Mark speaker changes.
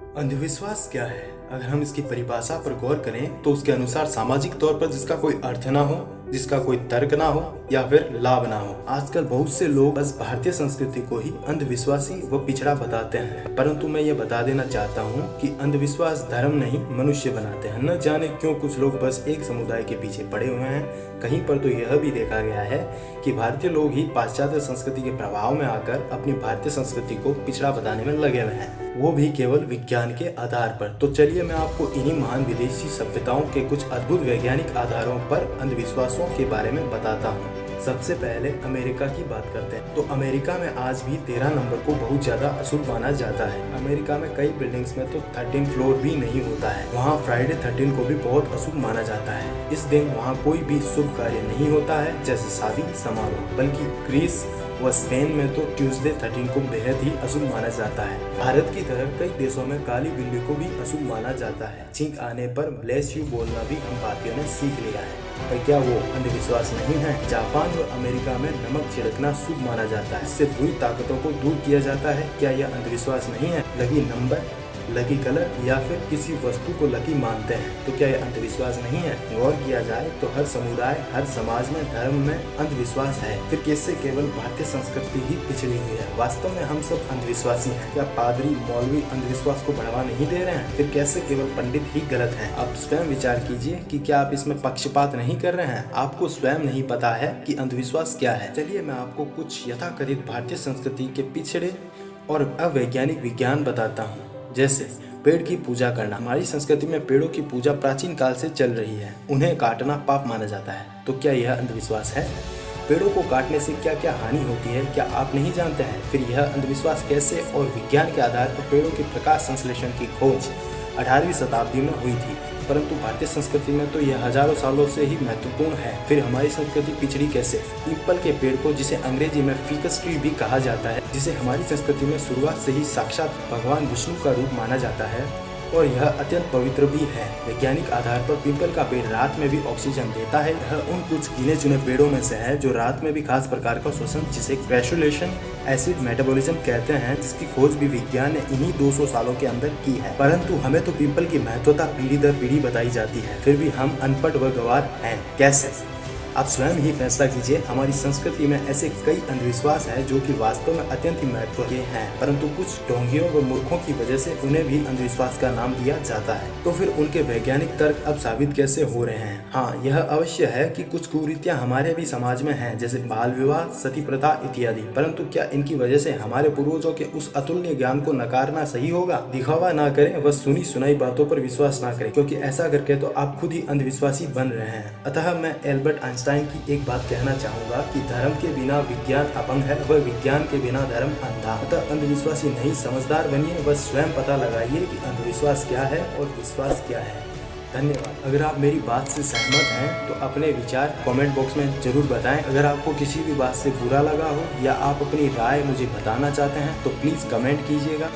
Speaker 1: अंधविश्वास क्या है? अगर हम इसकी परिभाषा पर गौर करें तो उसके अनुसार सामाजिक तौर पर जिसका कोई अर्थ ना हो, जिसका कोई तर्क ना हो या फिर लाभ ना हो। आजकल बहुत से लोग बस भारतीय संस्कृति को ही अंधविश्वासी व पिछड़ा बताते हैं, परंतु मैं ये बता देना चाहता हूँ कि अंधविश्वास धर्म नहीं मनुष्य बनाते हैं। न जाने क्यों कुछ लोग बस एक समुदाय के पीछे पड़े हुए हैं। कहीं पर तो यह भी देखा गया है कि भारतीय लोग ही पाश्चात्य संस्कृति के प्रभाव में आकर अपनी भारतीय संस्कृति को पिछड़ा बताने में लगे हुए हैं, वो भी केवल विज्ञान के आधार पर। तो चलिए मैं आपको इन्हीं महान विदेशी सभ्यताओं के कुछ अद्भुत वैज्ञानिक आधारों पर अंधविश्वासों के बारे में बताता हूँ। सबसे पहले अमेरिका की बात करते हैं। तो अमेरिका में आज भी 13 नंबर को बहुत ज्यादा अशुभ माना जाता है। अमेरिका में कई बिल्डिंग्स में तो 13 फ्लोर भी नहीं होता है। वहाँ फ्राइडे 13 को भी बहुत अशुभ माना जाता है। इस दिन वहाँ कोई भी शुभ कार्य नहीं होता है, जैसे शादी समारोह, बल्कि ग्रीस व स्पेन में तो ट्यूसडे 13 को बेहद ही अशुभ माना जाता है। भारत की तरह कई देशों में काली बिल्ली को भी अशुभ माना जाता है। छींक आने पर ब्लेस यू बोलना भी हम भारतीयों ने सीख लिया है। पर क्या वो अंधविश्वास नहीं है? जापान व अमेरिका में नमक छिड़कना शुभ माना जाता है, इससे बुरी ताकतों को दूर किया जाता है। क्या यह अंधविश्वास नहीं है? लकी नंबर, लकी कलर या फिर किसी वस्तु को लकी मानते हैं, तो क्या यह अंधविश्वास नहीं है? गौर किया जाए तो हर समुदाय, हर समाज में, धर्म में अंधविश्वास है। फिर कैसे केवल भारतीय संस्कृति ही पिछड़ी हुई है? वास्तव में हम सब अंधविश्वासी हैं। क्या पादरी, मौलवी अंधविश्वास को बढ़ावा नहीं दे रहे हैं? फिर कैसे केवल पंडित ही गलत हैं? आप स्वयं विचार कीजिए कि क्या आप इसमें पक्षपात नहीं कर रहे हैं? आपको स्वयं नहीं पता है कि अंधविश्वास क्या है? चलिए मैं आपको कुछ यथाकथित भारतीय संस्कृति के पिछड़े और अवैज्ञानिक विज्ञान बताता हूँ। जैसे पेड़ की पूजा करना। हमारी संस्कृति में पेड़ों की पूजा प्राचीन काल से चल रही है। उन्हें काटना पाप माना जाता है, तो क्या यह अंधविश्वास है? पेड़ों को काटने से क्या क्या हानि होती है, क्या आप नहीं जानते हैं? फिर यह अंधविश्वास कैसे और विज्ञान के आधार पर पेड़ों के प्रकाश संश्लेषण की खोज 18वीं शताब्दी में हुई थी, परंतु भारतीय संस्कृति में तो यह हजारों सालों से ही महत्वपूर्ण है। फिर हमारी संस्कृति पिछड़ी कैसे? पीपल के पेड़ को, जिसे अंग्रेजी में फीकस ट्री भी कहा जाता है, जिसे हमारी संस्कृति में शुरुआत से ही साक्षात भगवान विष्णु का रूप माना जाता है और यह अत्यंत पवित्र भी है। वैज्ञानिक आधार पर पीपल का पेड़ रात में भी ऑक्सीजन देता है। यह उन कुछ गिने चुने पेड़ों में से है जो रात में भी खास प्रकार का श्वसन, जिसे ग्रेजुलेशन एसिड मेटाबॉलिज्म कहते हैं, जिसकी खोज भी विज्ञान ने इन्हीं 200 सालों के अंदर की है। परंतु हमें तो पीपल की महत्वता पीढ़ी दर पीढ़ी बताई जाती है, फिर भी हम अनपढ़ व गंवार हैं। कैसे? आप स्वयं ही फैसला कीजिए। हमारी संस्कृति में ऐसे कई अंधविश्वास हैं जो कि वास्तव में अत्यंत ही महत्व के हैं, परंतु कुछ ढोंगियों व मूर्खों की वजह से उन्हें भी अंधविश्वास का नाम दिया जाता है। तो फिर उनके वैज्ञानिक तर्क अब साबित कैसे हो रहे हैं? हाँ, यह अवश्य है कि कुछ कुरीतियां हमारे भी समाज में हैं, जैसे बाल विवाह, सती प्रथा इत्यादि। परंतु क्या इनकी वजह से हमारे पूर्वजों के उस अतुल्य ज्ञान को नकारना सही होगा? दिखावा ना करें व सुनी सुनाई बातों पर विश्वास ना करें, क्योंकि ऐसा करके तो आप खुद ही अंधविश्वासी बन रहे हैं। अतः मैं एल्बर्ट आइंस्टाइन की एक बात कहना चाहूंगा कि धर्म के बिना विज्ञान अपंग है व विज्ञान के बिना धर्म अंधा। अतः अंधविश्वासी नहीं, समझदार बनिए व स्वयं पता लगाइए कि अंधविश्वास क्या है और विश्वास क्या है। धन्यवाद। अगर आप मेरी बात से सहमत हैं तो अपने विचार कमेंट बॉक्स में जरूर बताएं। अगर आपको किसी भी बात से बुरा लगा हो या आप अपनी राय मुझे बताना चाहते हैं तो प्लीज़ कमेंट कीजिएगा।